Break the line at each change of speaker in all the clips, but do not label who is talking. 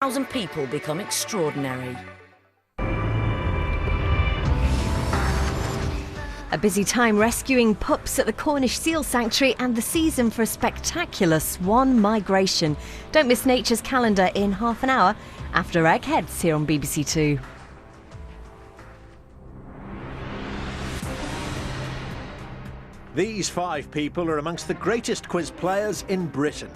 1,000 people become extraordinary.
A busy time rescuing pups at the Cornish Seal Sanctuary and the season for a spectacular swan migration. Don't miss nature's calendar in half an hour after Eggheads here on BBC Two.
These 5 people are amongst the greatest quiz players in Britain.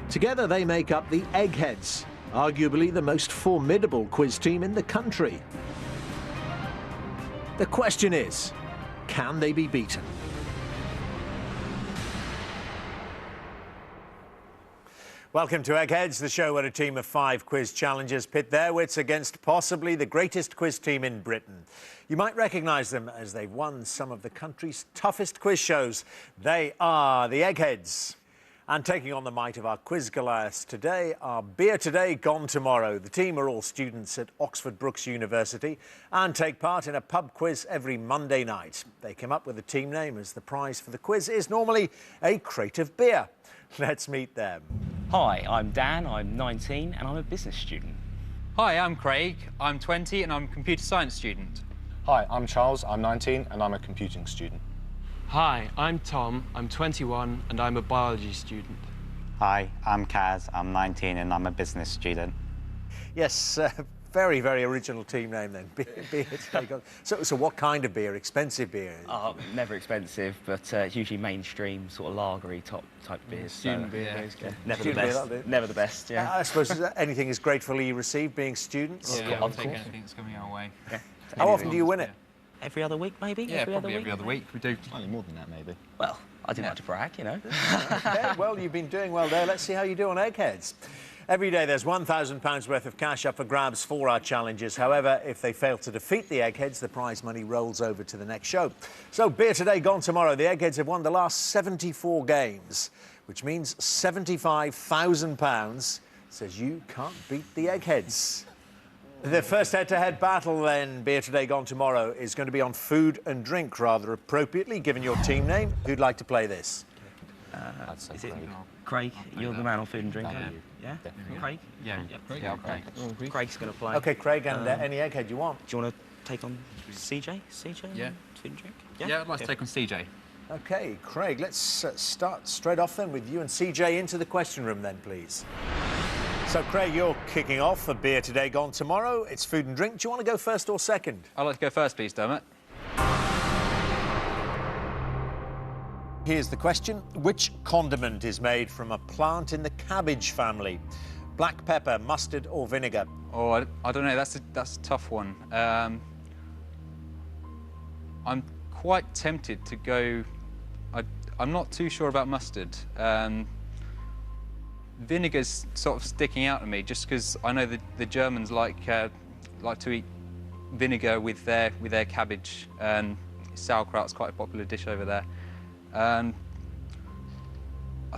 Together they make up the Eggheads, arguably the most formidable quiz team in the country. The question is, can they be beaten? Welcome to Eggheads, the show where a team of 5 quiz challengers pit their wits against possibly the greatest quiz team in Britain. You might recognise them as they've won some of the country's toughest quiz shows. They are the Eggheads. And taking on the might of our quiz Goliaths today are Beer Today, Gone Tomorrow. The team are all students at Oxford Brookes University and take part in a pub quiz every Monday night. They came up with a team name as the prize for the quiz is normally a crate of beer. Let's meet them.
Hi, I'm Dan, I'm 19 and I'm a business student.
Hi, I'm Craig, I'm 20 and I'm a computer science student.
Hi, I'm Charles, I'm 19 and I'm a computing student.
Hi, I'm Tom, I'm 21 and I'm a biology student.
Hi, I'm Kaz, I'm 19 and I'm a business student.
Yes, very, very original team name then. Beer Today. So what kind of beer? Expensive beer?
Oh, never expensive, but it's usually mainstream, sort of lagery type beers.
Student beer.
Yeah. Never
Student
the best.
beer,
Never the best, yeah.
I suppose anything is gratefully received being students.
Yeah,
of
I'll take
course.
anything that's coming our way.
Yeah.
How often do you win it?
Every other week, maybe?
Yeah, probably every other week. We do.
Slightly more than that, maybe.
Well, I didn't like to brag, you know.
Okay, well, you've been doing well there. Let's see how you do on Eggheads. Every day there's £1,000 worth of cash up for grabs for our challengers. However, if they fail to defeat the Eggheads, the prize money rolls over to the next show. So, Beer Today, Gone Tomorrow. The Eggheads have won the last 74 games, which means £75,000. Says you can't beat the Eggheads. The first head-to-head battle, then, Beer Today, Gone Tomorrow, is going to be on food and drink, rather appropriately, given your team name. Who'd like to play this?
Is it Craig? You're the man on food and drink, aren't you? Yeah? Craig?
Yeah, Craig.
Craig's going to play.
OK, Craig, and any Egghead you want.
Do you want to take on CJ? CJ?
Yeah.
Food and drink?
Yeah, I'd like to take on CJ.
OK, Craig, let's start straight off then with you and CJ into the question room then, please. So, Craig, you're kicking off for Beer Today, Gone Tomorrow. It's food and drink. Do you want to go first or second?
I'd like to go first, please, Dermot.
Here's the question. Which condiment is made from a plant in the cabbage family? Black pepper, mustard or vinegar?
Oh, I don't know. That's a tough one. I'm quite tempted to go... I'm not too sure about mustard. Vinegar's sort of sticking out to me just because I know the Germans like to eat vinegar with their cabbage, and sauerkraut's quite a popular dish over there. I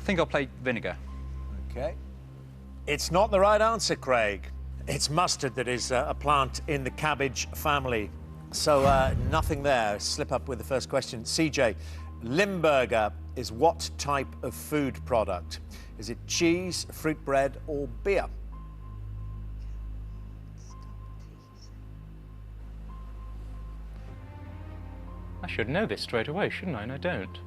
think I'll play vinegar. OK. It's not the right answer, Craig. It's mustard that is a plant in the cabbage family. So nothing there. Slip up with the first question. CJ, Limburger is what type of food product? Is it cheese, fruit bread or beer?
I should know this straight away, shouldn't I? And I don't.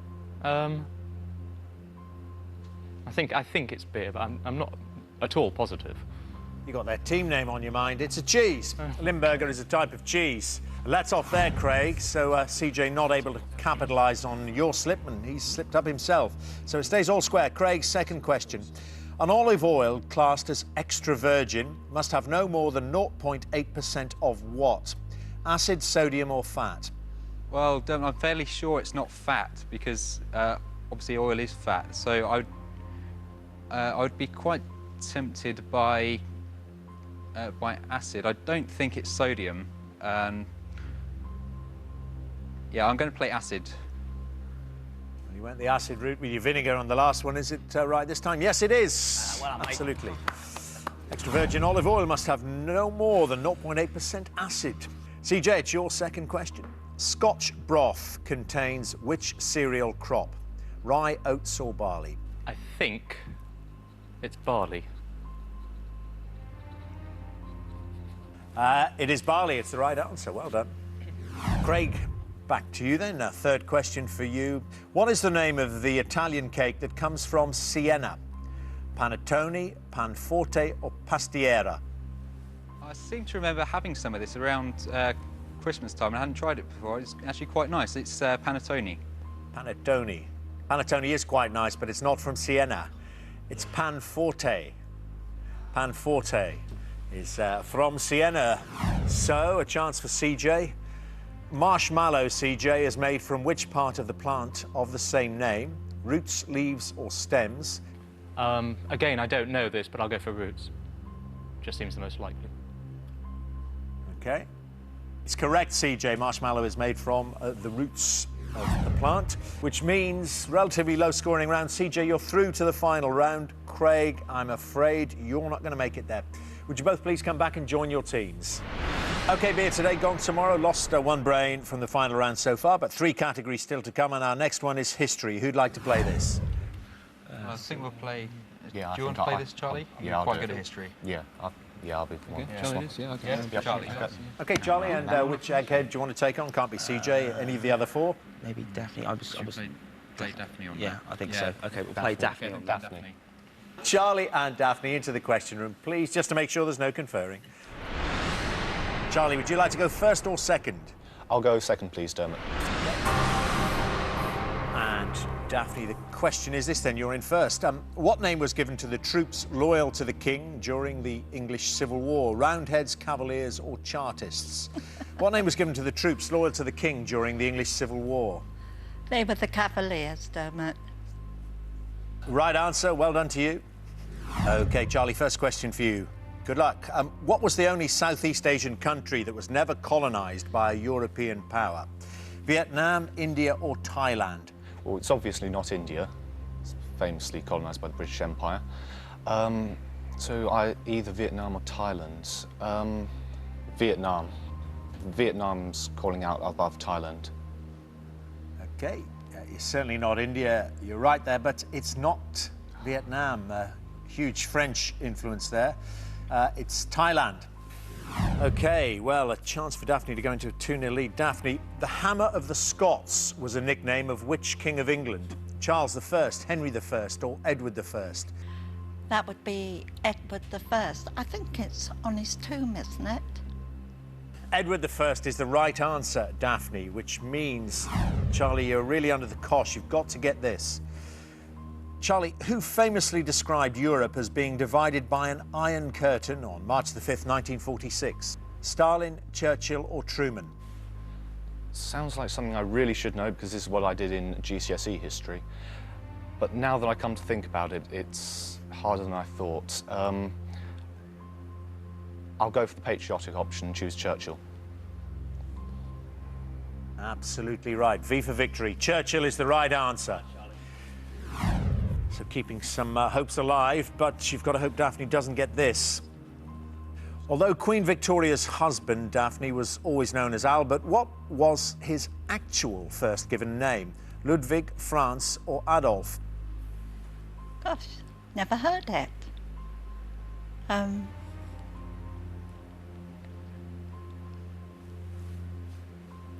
I think it's beer, but I'm not at all positive.
You got their team name on your mind. It's a cheese. Limburger is a type of cheese. That's off there, Craig. So CJ not able to capitalise on your slip, and he's slipped up himself. So it stays all square. Craig's second question. An olive oil classed as extra virgin must have no more than 0.8% of what? Acid, sodium or fat?
Well, I'm fairly sure it's not fat because obviously oil is fat. So I would be quite tempted by acid. I don't think it's sodium. Yeah, I'm going to play acid.
Well, you went the acid route with your vinegar on the last one. Is it right this time? Yes, it is.
Well,
absolutely. Extra virgin olive oil must have no more than 0.8% acid. CJ, it's your second question. Scotch broth contains which cereal crop? Rye, oats or barley?
I think it's barley.
It is barley. It's the right answer. Well done. Craig, back to you then. A third question for you. What is the name of the Italian cake that comes from Siena? Panettone, Panforte or Pastiera?
I seem to remember having some of this around Christmas time, and I hadn't tried it before. It's actually quite nice. It's panettone.
Panettone. Panettone is quite nice, but it's not from Siena. It's Panforte. Panforte is from Siena. So, a chance for CJ. Marshmallow, CJ, is made from which part of the plant of the same name? Roots, leaves or stems?
Again, I don't know this, but I'll go for roots. Just seems the most likely.
OK. It's correct, CJ. Marshmallow is made from the roots of the plant, which means relatively low-scoring round. CJ, you're through to the final round. Craig, I'm afraid you're not going to make it there. Would you both please come back and join your teams? OK, Beer today, gone tomorrow. Lost one brain from the final round so far, but 3 categories still to come, and our next one is history. Who'd like to play this?
I think we'll play...
Yeah,
do you want to play this, Charlie?
Yeah,
You're
I'll
quite
do
good
it.
at history.
Yeah, I'll be the one.
Okay,
Charlie is, yeah, okay.
Yeah, Charlie.
OK, Charlie, and which egghead do you want to take on? Can't be CJ, any of the other 4?
Maybe Daphne. I was
Play Daphne on
yeah,
that.
I think so. OK, we'll play Daphne on that.
Daphne.
Charlie and Daphne into the question room, please, just to make sure there's no conferring. Charlie, would you like to go first or second?
I'll go second, please, Dermot.
And Daphne, the question is this then, you're in first. What name was given to the troops loyal to the king during the English Civil War? Roundheads, Cavaliers or Chartists? What name was given to the troops loyal to the king during the English Civil War?
They were the Cavaliers, Dermot.
Right answer, well done to you. OK, Charlie, first question for you. Good luck. What was the only Southeast Asian country that was never colonised by a European power? Vietnam, India or Thailand?
Well, it's obviously not India. It's famously colonised by the British Empire. So either Vietnam or Thailand. Vietnam. Vietnam's calling out above Thailand.
OK, it's certainly not India. You're right there, but it's not Vietnam. Huge French influence there. It's Thailand. OK, well, a chance for Daphne to go into a 2-0 lead. Daphne, the Hammer of the Scots was a nickname of which King of England? Charles I, Henry I or Edward I?
That would be Edward I. I think it's on his tomb, isn't it?
Edward I is the right answer, Daphne, which means, Charlie, you're really under the cosh. You've got to get this. Charlie, who famously described Europe as being divided by an Iron Curtain on March the 5th, 1946? Stalin, Churchill or Truman?
Sounds like something I really should know because this is what I did in GCSE history. But now that I come to think about it, it's harder than I thought. I'll go for the patriotic option and choose Churchill.
Absolutely right. V for victory. Churchill is the right answer. So keeping some hopes alive, but you've got to hope Daphne doesn't get this. Although Queen Victoria's husband, Daphne, was always known as Albert, what was his actual first given name? Ludwig, Franz or Adolf?
Gosh, never heard it.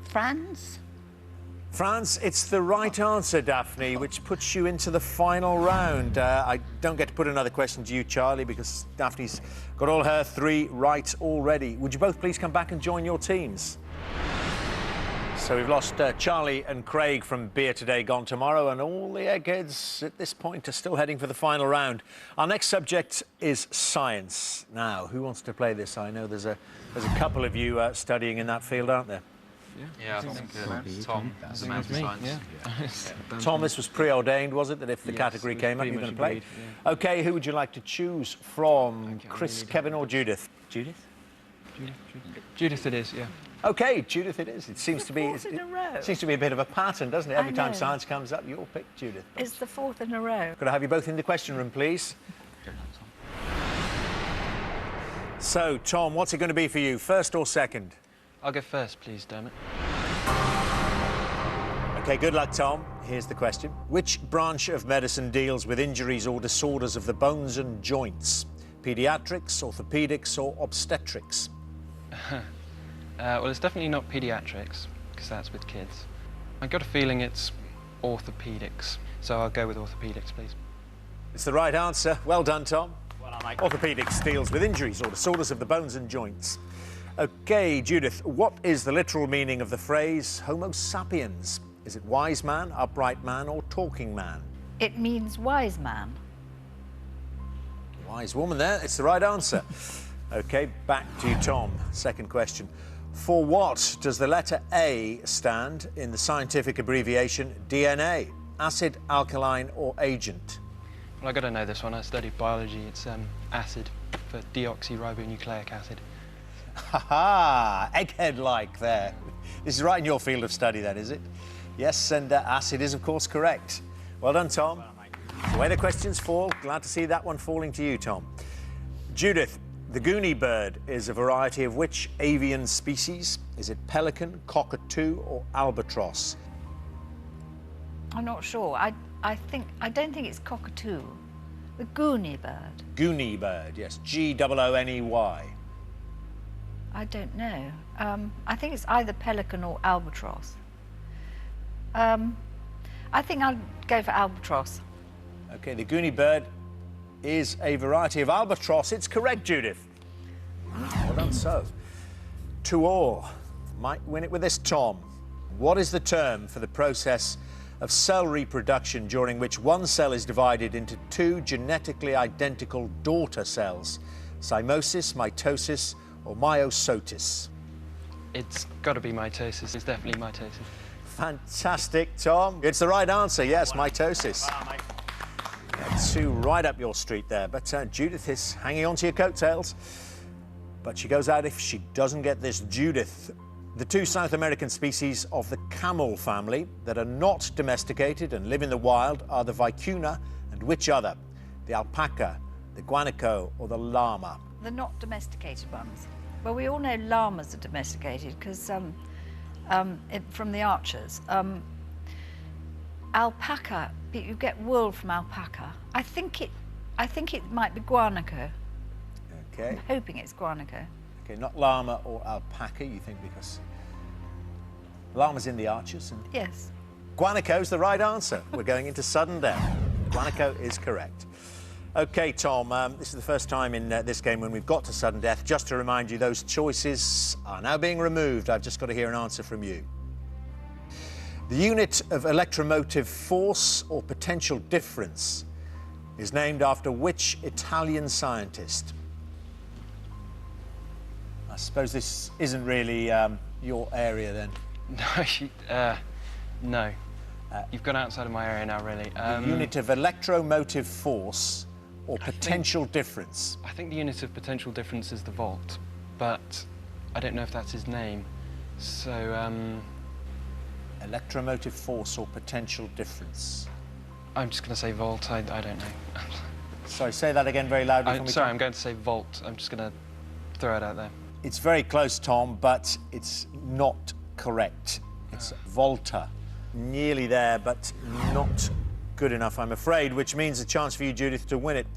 Franz?
France, it's the right answer, Daphne, which puts you into the final round. I don't get to put another question to you, Charlie, because Daphne's got all her 3 right already. Would you both please come back and join your teams? So we've lost Charlie and Craig from Beer Today, Gone Tomorrow, and all the eggheads at this point are still heading for the final round. Our next subject is science. Now, who wants to play this? I know there's a couple of you studying in that field, aren't there?
Yeah, I think Tom is the man for science.
Yeah. Tom, this was preordained, was it, that if the category came up, you were going to play? Yeah. OK, who would you like to choose from? Chris, Kevin or Judith? Judith?
Judith it is, yeah.
OK, Judith it is. It seems to be a bit of a pattern, doesn't it? Every time science comes up, you'll pick Judith.
It's the 4th in a row.
Could I have you both in the question room, please? So, Tom, what's it going to be for you, first or second?
I'll go first, please, Dermot.
OK, good luck, Tom. Here's the question. Which branch of medicine deals with injuries or disorders of the bones and joints? Paediatrics, orthopaedics or obstetrics?
Well, it's definitely not paediatrics, because that's with kids. I got a feeling it's orthopaedics, so I'll go with orthopaedics, please.
It's the right answer. Well done, Tom. Well done, mate. Orthopaedics deals with injuries or disorders of the bones and joints. OK, Judith, what is the literal meaning of the phrase Homo sapiens? Is it wise man, upright man or talking man?
It means wise man.
Wise woman there. It's the right answer. OK, back to you, Tom. Second question. For what does the letter A stand in the scientific abbreviation DNA? Acid, alkaline or agent?
Well, I got to know this one. I studied biology. It's acid for deoxyribonucleic acid.
Ha-ha! Egghead-like there. This is right in your field of study, then, is it? Yes, and acid is, of course, correct. Well done, Tom. The way the questions fall, glad to see that one falling to you, Tom. Judith, the goonie bird is a variety of which avian species? Is it pelican, cockatoo or albatross?
I'm not sure. I don't think it's cockatoo. The goonie bird.
Goonie bird, yes. G-O-O-N-E-Y.
I don't know. I think it's either pelican or albatross. I think I'll go for albatross.
OK, the goonie bird is a variety of albatross. It's correct, Judith. Well done, so. 2-2. Might win it with this, Tom. What is the term for the process of cell reproduction during which one cell is divided into two genetically identical daughter cells? Zymosis, mitosis or myosotis?
It's got to be mitosis. It's definitely mitosis.
Fantastic, Tom. It's the right answer, yes, mitosis. Two right up your street there, but Judith is hanging on to your coattails. But she goes out if she doesn't get this. Judith, the two South American species of the camel family that are not domesticated and live in the wild are the vicuna and which other? The alpaca, the guanaco or the llama?
The not domesticated ones. Well, we all know llamas are domesticated because from the archers. Alpaca, you get wool from alpaca. I think it might be guanaco.
Okay.
I'm hoping it's guanaco.
Okay, not llama or alpaca, you think, because llama's in the archers. And
yes.
Guanaco's the right answer. We're going into sudden death. Guanaco is correct. OK, Tom, this is the first time in this game when we've got to sudden death. Just to remind you, those choices are now being removed. I've just got to hear an answer from you. The unit of electromotive force or potential difference is named after which Italian scientist? I suppose this isn't really your area, then.
No. You've gone outside of my area now, really.
The unit of electromotive force or potential difference?
I think the unit of potential difference is the volt, but I don't know if that's his name. So,
electromotive force or potential difference?
I'm just going to say volt. I don't know.
Sorry, say that again very loudly for me.
Sorry, I'm going to say volt. I'm just going to throw it out there.
It's very close, Tom, but it's not correct. It's volta. Nearly there, but not good enough, I'm afraid, which means a chance for you, Judith, to win it.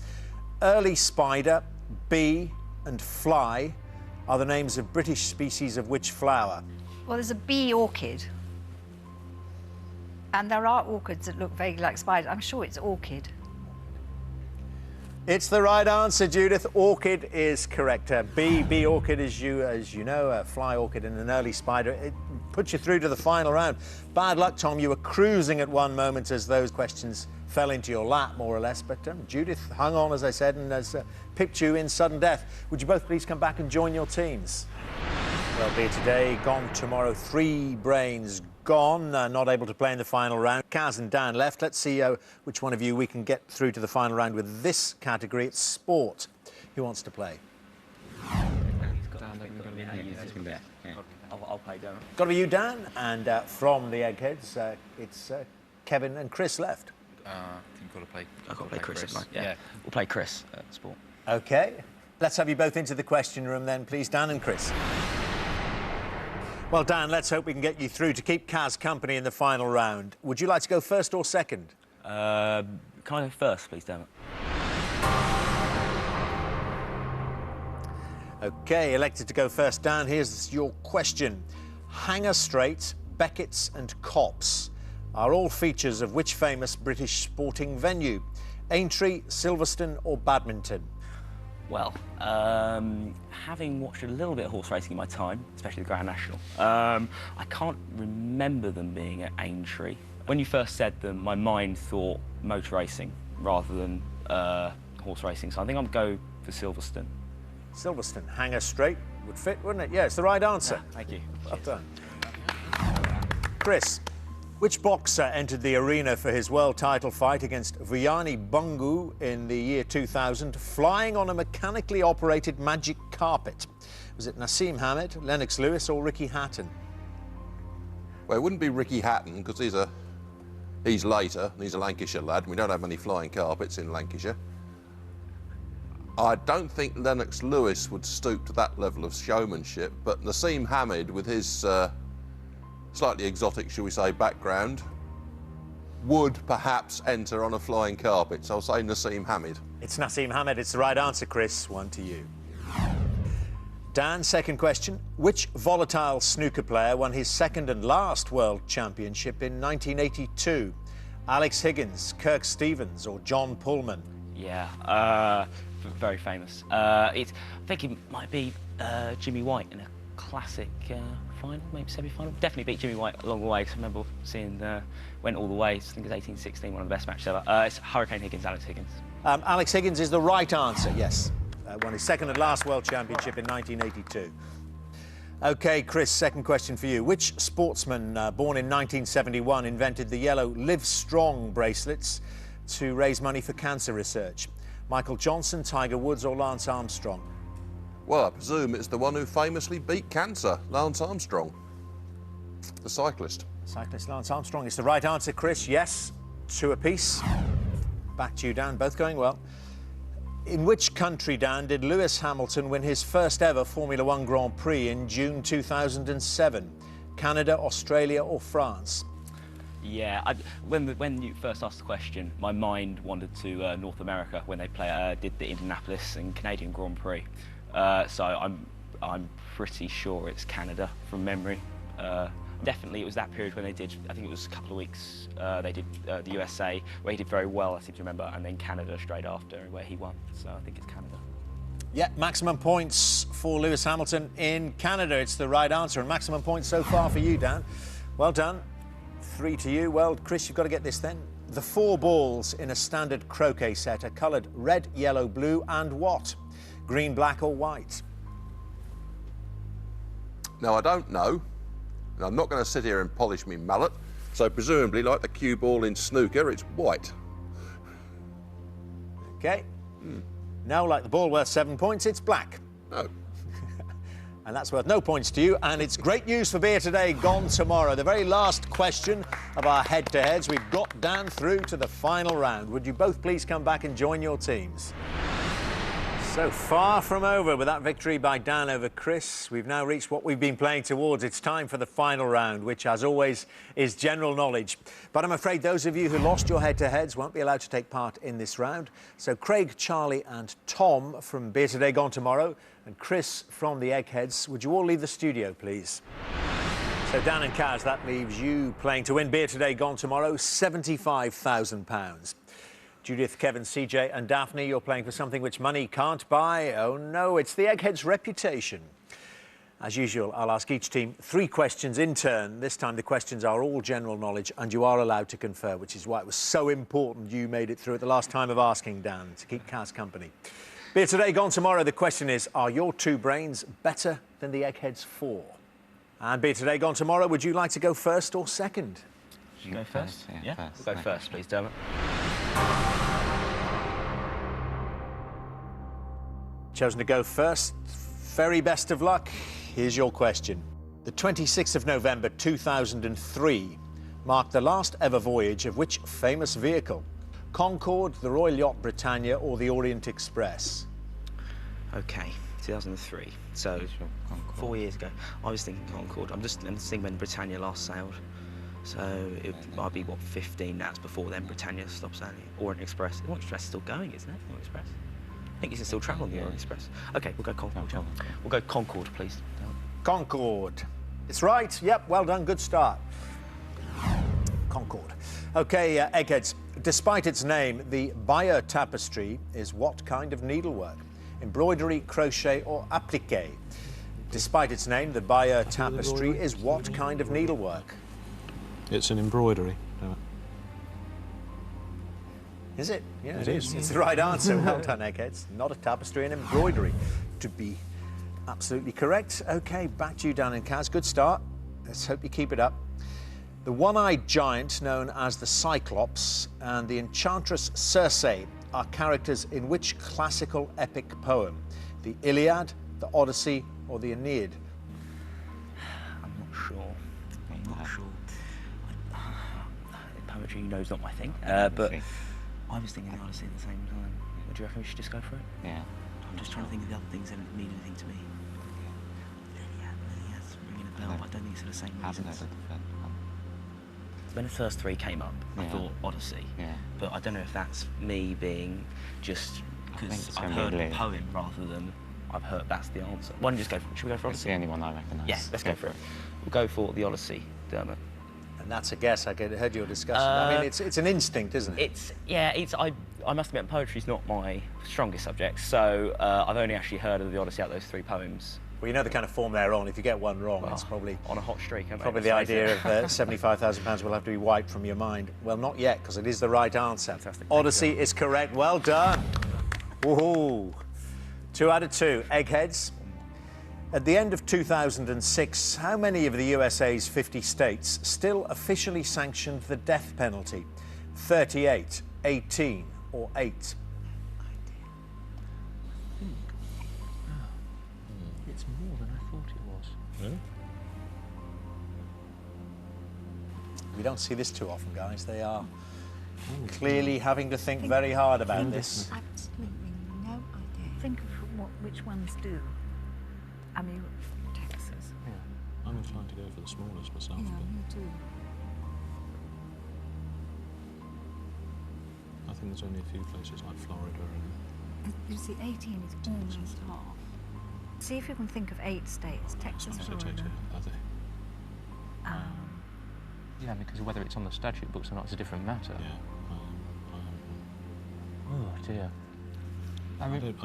Early spider, bee and fly are the names of British species of which flower?
Well, there's a bee orchid. And there are orchids that look vaguely like spiders. I'm sure it's orchid.
It's the right answer, Judith. Orchid is correct. Bee orchid, as you know, a fly orchid and an early spider. It puts you through to the final round. Bad luck, Tom. You were cruising at one moment as those questions fell into your lap, more or less. But Judith hung on, as I said, and has pipped you in sudden death. Would you both please come back and join your teams? Well, be today, gone tomorrow. 3 brains gone, not able to play in the final round. Kaz and Dan left. Let's see which one of you we can get through to the final round with this category. It's sport. Who wants to play?
I'll play Dan.
Got to be you, Dan. And from the Eggheads, it's Kevin and Chris left.
I think I've got to play.
I've got to play Chris. Yeah, we'll play Chris at sport.
OK. Let's have you both into the question room then, please, Dan and Chris. Well, Dan, let's hope we can get you through to keep Kaz company in the final round. Would you like to go first or second?
Can I go first, please, damn it?
OK, elected to go first. Dan, here's your question. Hanger Straight, Beckett's and Copse are all features of which famous British sporting venue? Aintree, Silverstone or Badminton?
Well, having watched a little bit of horse racing in my time, especially the Grand National, I can't remember them being at Aintree. When you first said them, my mind thought motor racing rather than horse racing, so I think I'll go for Silverstone.
Silverstone, Hanger Straight would fit, wouldn't it? Yeah, it's the right answer.
Yeah, thank you.
Well done. Chris, which boxer entered the arena for his world title fight against Vuyani Bungu in the year 2000, flying on a mechanically operated magic carpet? Was it Nassim Hamed, Lennox Lewis or Ricky Hatton?
Well, it wouldn't be Ricky Hatton, because he's later, and he's a Lancashire lad, and we don't have many flying carpets in Lancashire. I don't think Lennox Lewis would stoop to that level of showmanship, but Nassim Hamed, with his slightly exotic, shall we say, background, would perhaps enter on a flying carpet. So I'll say Nassim Hamed.
It's Nassim Hamed. It's the right answer, Chris. One to you. Dan, second question. Which volatile snooker player won his second and last world championship in 1982? Alex Higgins, Kirk Stevens or John Pulman?
Yeah, very famous. I think it might be Jimmy White in a classic final, maybe semi-final. Definitely beat Jimmy White along the way, because I remember seeing went all the way. I think it was 18-16, one of the best matches ever. It's Hurricane Higgins, Alex Higgins.
Alex Higgins is the right answer, yes. Won his second and last world championship in 1982. OK, Chris, second question for you. Which sportsman born in 1971 invented the yellow Live Strong bracelets to raise money for cancer research? Michael Johnson, Tiger Woods or Lance Armstrong?
Well, I presume it's the one who famously beat cancer, Lance Armstrong, the cyclist.
Cyclist Lance Armstrong is the right answer, Chris. Yes, two apiece. Back to you, Dan, both going well. In which country, Dan, did Lewis Hamilton win his first ever Formula One Grand Prix in June 2007? Canada, Australia or France?
Yeah, when you first asked the question, my mind wandered to North America when they did the Indianapolis and Canadian Grand Prix. So I'm pretty sure it's Canada from memory. Definitely, it was that period when they did. I think it was a couple of weeks. They did the USA, where he did very well, I seem to remember, and then Canada straight after, where he won. So I think it's Canada.
Yeah, maximum points for Lewis Hamilton in Canada. It's the right answer, and maximum points so far for you, Dan. Well done. 3 to you. Well, Chris, you've got to get this then. The 4 balls in a standard croquet set are coloured red, yellow, blue, and what? Green, black, or white?
Now, I don't know, and I'm not going to sit here and polish me mallet, so presumably, like the cue ball in snooker, it's white.
OK. No, like the ball worth 7 points, it's black.
Oh.
And that's worth no points to you. And it's great news for Beer Today, gone tomorrow. The very last question of our head-to-heads. We've got Dan through to the final round. Would you both please come back and join your teams? So far from over with that victory by Dan over Chris. We've now reached what we've been playing towards. It's time for the final round, which, as always, is general knowledge. But I'm afraid those of you who lost your head-to-heads won't be allowed to take part in this round. So Craig, Charlie and Tom from Beer Today, Gone Tomorrow, and Chris from the Eggheads, would you all leave the studio, please? So Dan and Kaz, that leaves you playing to win Beer Today, Gone Tomorrow, £75,000. Judith, Kevin, CJ and Daphne, you're playing for something which money can't buy. Oh no, it's the Eggheads' reputation. As usual, I'll ask each team 3 questions in turn. This time the questions are all general knowledge and you are allowed to confer, which is why it was so important you made it through at the last time of asking, Dan, to keep Kaz company. Beer Today, Gone Tomorrow, the question is, are your 2 brains better than the Eggheads' 4? And Beer Today, Gone Tomorrow, would you like to go first or second?
You go first? Yeah, first. We'll go first, please, Dermot.
Chosen to go first. Very best of luck. Here's your question. The 26th of November 2003 marked the last ever voyage of which famous vehicle? Concorde, the Royal Yacht Britannia or the Orient Express?
OK, 2003. So 4 years ago. I was thinking Concorde. I'm just thinking when Britannia last sailed. So it might be, what, 15? That's before then Britannia stopped sailing. Orient Express. Orient Express is still going, isn't it? Orient Express. think you can still travel on the Orient Express. OK, we'll go Concorde. We'll go Concorde, please.
Concorde. It's right. Yep, well done. Good start. Concorde. OK, Eggheads. Despite its name, the Bayeux tapestry is what kind of needlework? Embroidery, crochet or appliqué? Despite its name, the Bayeux tapestry is what kind of needlework?
It's an embroidery.
Is it? Yeah, it is. It's the right answer. Well done, Eggheads. Not a tapestry, an embroidery. To be absolutely correct. OK, back to you, Dan and Kaz. Good start. Let's hope you keep it up. The one-eyed giant known as the Cyclops and the enchantress Circe are characters in which classical epic poem? The Iliad, the Odyssey or the Aeneid?
I'm not sure. I'm not sure. Poetry, you know, is not my thing. But I was thinking the Odyssey at the same time. Do you reckon we should just go for it?
Yeah.
I'm just trying to think of the other things that don't mean anything to me. Iliad's ringing a bell, but I don't think it's for the same reasons. When the first three came up, I thought Odyssey. Yeah. But I don't know if that's me being just because I've heard a poem rather than I've heard that's the answer. Why don't you just go for it? Should we go for Odyssey?
It's the only one I recognise.
Yeah, let's go for it. We'll go for the Odyssey, Dermot.
And that's a guess. I heard your discussion. I mean, it's an instinct, isn't it?
I must admit, poetry's not my strongest subject, so I've only actually heard of the Odyssey out of those three poems.
Well, you know the kind of form they're on. If you get one wrong, it's probably
on a hot streak.
Probably the idea of £75,000 will have to be wiped from your mind. Well, not yet, because it is the right answer.
Fantastic.
Odyssey is correct. Well done. Woohoo! 2 out of 2. Eggheads. At the end of 2006, how many of the USA's 50 states still officially sanctioned the death penalty? 38, 18, or 8?
It's more than I thought it was.
Really? We don't see this too often, guys. They are clearly having to think very hard about this.
Absolutely no idea. Think of which ones do. I mean, Texas.
Yeah, I'm inclined to go for the smallest myself.
Yeah, me too.
I think there's only a few places like Florida and...
You see, 18 is almost half. See if you can think of 8 states. Texas, Florida.
Yeah, because whether it's on the statute books or not is a different matter.
Yeah.
Oh dear.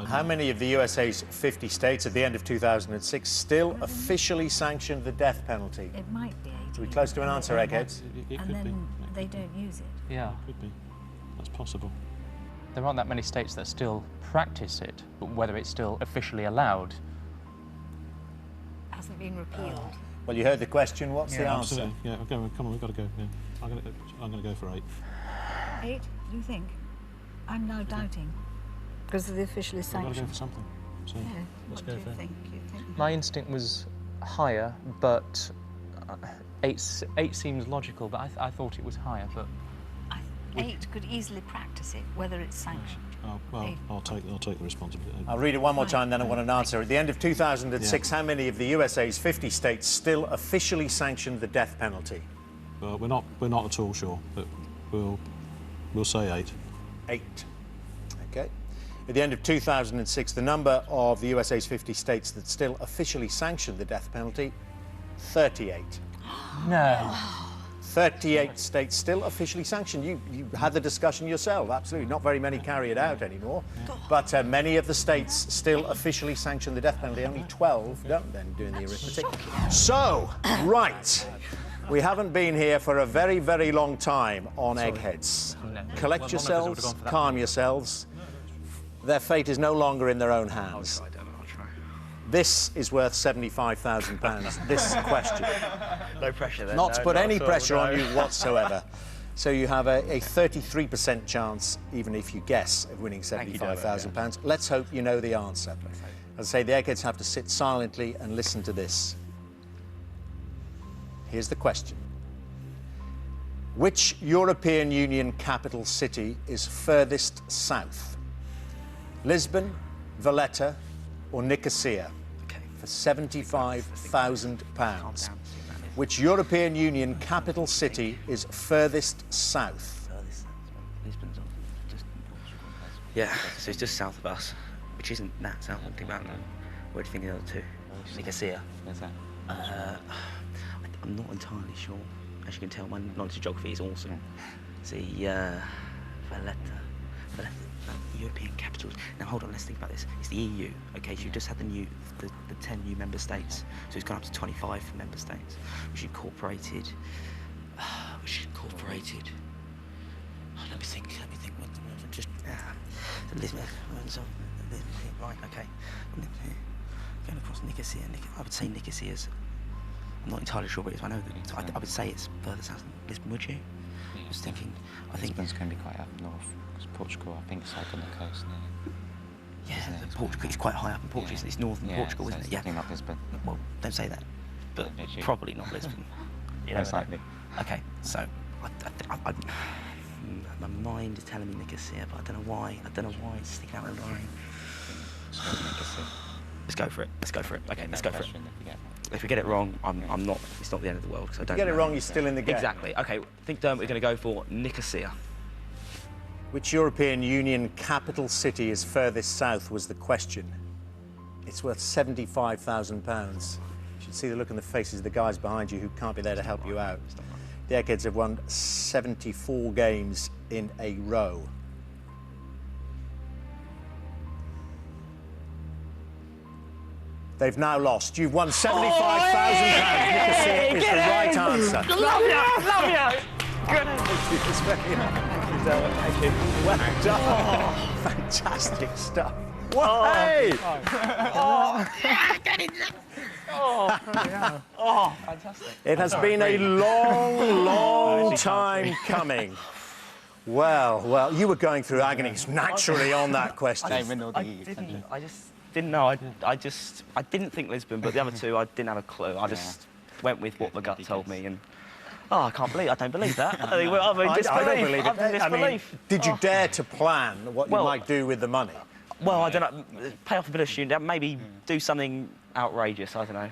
How many of the USA's 50 states at the end of 2006 still officially sanctioned the death penalty?
It might be 18.
Are we close to an answer, Eggheads?
It
and
could
then
be.
they don't use it.
Yeah.
It could be. That's possible.
There aren't that many states that still practice it, but whether it's still officially allowed.
Hasn't been repealed.
Well, you heard the question. What's the answer?
Absolutely. Yeah, come on, we've got to go. Yeah. I'm going to go for 8.
8? Do you think? I'm now doubting. Because of the officially sanctioned.
We've got to go for something. So
yeah.
let's
go
for it.
My instinct was higher, but 8 seems logical, but I thought it was higher, but...
8 could easily practice it, whether it's sanctioned.
Oh, well, I'll take the responsibility.
I'll read it one more time, then I want an answer. At the end of 2006, how many of the USA's 50 states still officially sanctioned the death penalty?
Well, we're not at all sure, but we'll say 8.
8. Okay. At the end of 2006, the number of the USA's 50 states that still officially sanctioned the death penalty, 38.
No.
38 states still officially sanctioned. You had the discussion yourself, absolutely. Not very many carry it out anymore. But many of the states still officially sanction the death penalty. Only 12 don't, then, doing the arithmetic. So, right. We haven't been here for a very, very long time on Eggheads. Collect yourselves, calm yourselves. Their fate is no longer in their own hands. This is worth £75,000, this question.
No pressure then.
Not to put any pressure on you whatsoever. So you have a 33% chance, even if you guess, of winning £75,000. Let's hope you know the answer. As I say, the Eggheads have to sit silently and listen to this. Here's the question. Which European Union capital city is furthest south? Lisbon, Valletta, or Nicosia? For £75,000. Which European Union capital city is furthest south?
Yeah, so it's just south of us. which isn't that Southampton Mountain. What do you think of the other two? Nicosia.
Where's that?
I'm not entirely sure. As you can tell, my knowledge of geography is awesome. See, Valletta, European capitals. Now hold on, let's think about this. It's the EU, okay? So you've just had the 10 new member states. So it's gone up to 25 member states, which incorporated. Oh, let me think. Just right, okay. Going across Nicosia. I would say Nicosia's. I'm not entirely sure, but I know that I would say it's further south than Lisbon. Would you?
Yeah,
I was thinking. I think
Lisbon's going to be quite up north. Because Portugal, I think, it's like on the coast now.
Yeah, Portugal is quite high up in Portugal. It's northern Portugal,
so
isn't it? Yeah.
Definitely not Lisbon.
Well, don't say that. But probably not Lisbon.
Most likely.
Okay, so my mind is telling me Nicosia, but I don't know why. It's sticking out of the line. Let's go for it. Okay, let's go for it. If we get it wrong, I'm not. It's not the end of the world because I don't.
If you get it wrong, you're still in the game.
Exactly. Okay, I think we're going to go for Nicosia.
Which European Union capital city is furthest south was the question. It's worth £75,000. You should see the look on the faces of the guys behind you who can't be there to help you out. The Eggheads have won 74 games in a row. They've now lost. You've won £75,000. Nicosia is the right answer.
Love you. Good.
Thank you. Well done. Fantastic stuff. Whoa. Hey!
Fantastic.
It has been a long time coming. Well, you were going through agonies naturally on that question.
I just didn't know. I didn't think Lisbon, but the other two I didn't have a clue. I just went with what the gut told me, and I don't believe that. I
don't believe it. I mean, did you dare to plan what you might do with the money?
Well, I don't know. Pay off a bit of student, maybe do something outrageous. I don't know.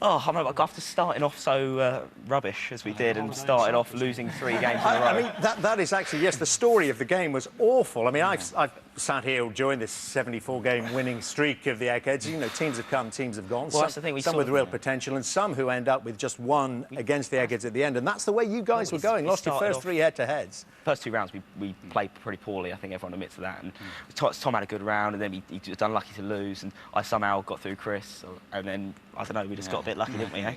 I remember after starting off so rubbish as we did, and started off losing 3 games in a row.
I mean, that is actually, yes, the story of the game was awful. I mean, I've sat here during this 74-game winning streak of the Eggheads. You know, teams have come, teams have gone.
Well, that's the thing.
Some with real potential, and some who end up with just one against the Eggheads at the end. And that's the way you guys were going. Lost your first 3 head-to-heads.
First 2 rounds we played pretty poorly. I think everyone admits to that. And Tom had a good round, and then he was unlucky to lose, and I somehow got through Chris, and then I don't know. We just got a bit lucky, didn't we? Eh?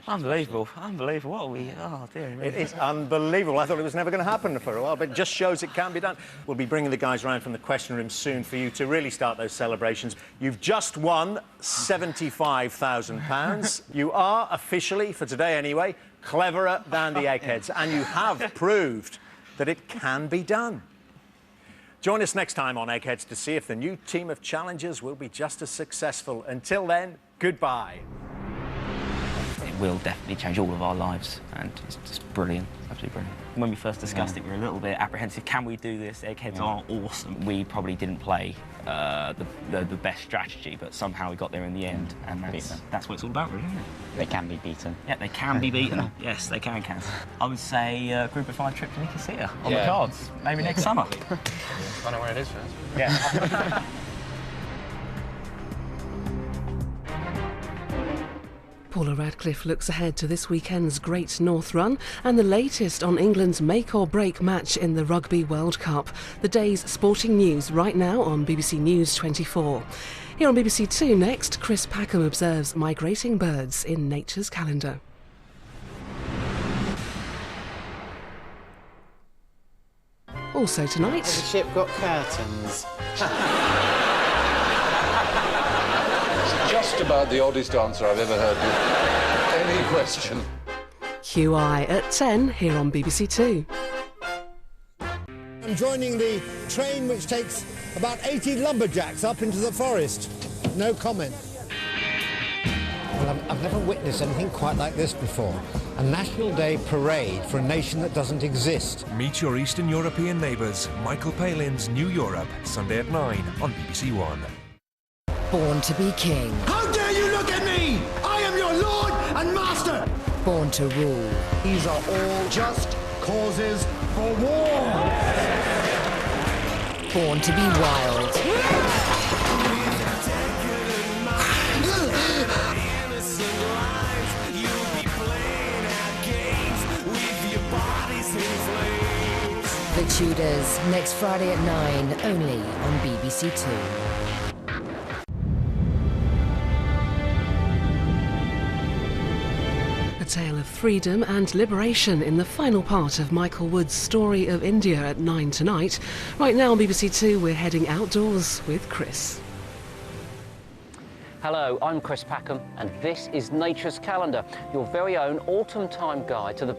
Unbelievable. What are we? Oh dear me.
It is unbelievable. I thought it was never going to happen for a while, but it just shows it can be done. We'll be bringing the guys round from the question room soon for you to really start those celebrations. You've just won £75,000. You are officially, for today anyway, cleverer than the Eggheads, and you have proved that it can be done. Join us next time on Eggheads to see if the new team of challengers will be just as successful. Until then, goodbye.
It will definitely change all of our lives, and it's just brilliant, absolutely brilliant. When we first discussed it, we were a little bit apprehensive. Can we do this? Eggheads are awesome. We probably didn't play the best strategy, but somehow we got there in the end, and that's what it's all about, really, isn't it?
They can be beaten.
Yeah, they can be beaten. Yes, they can. I would say group of 5 trip to Nicosia on the cards, maybe next summer.
I know where it is first.
Yeah.
Paula Radcliffe looks ahead to this weekend's Great North Run and the latest on England's make-or-break match in the Rugby World Cup. The day's sporting news right now on BBC News 24. Here on BBC Two next, Chris Packham observes migrating birds in nature's calendar. Also tonight...
Has the ship got curtains?
Just about the oddest answer I've ever heard to any question.
QI at 10 here on BBC Two.
I'm joining the train which takes about 80 lumberjacks up into the forest. No comment. Well, I've never witnessed anything quite like this before. A National Day parade for a nation that doesn't exist.
Meet your Eastern European neighbours. Michael Palin's New Europe, Sunday at 9 on BBC One.
Born to be king.
How dare you look at me! I am your lord and master!
Born to rule.
These are all just causes for war!
Born to be wild. The Tudors, next Friday at 9, only on BBC Two.
A tale of freedom and liberation in the final part of Michael Wood's Story of India at 9 tonight. Right now on BBC Two, we're heading outdoors with Chris.
Hello, I'm Chris Packham, and this is Nature's Calendar, your very own autumn time guide to the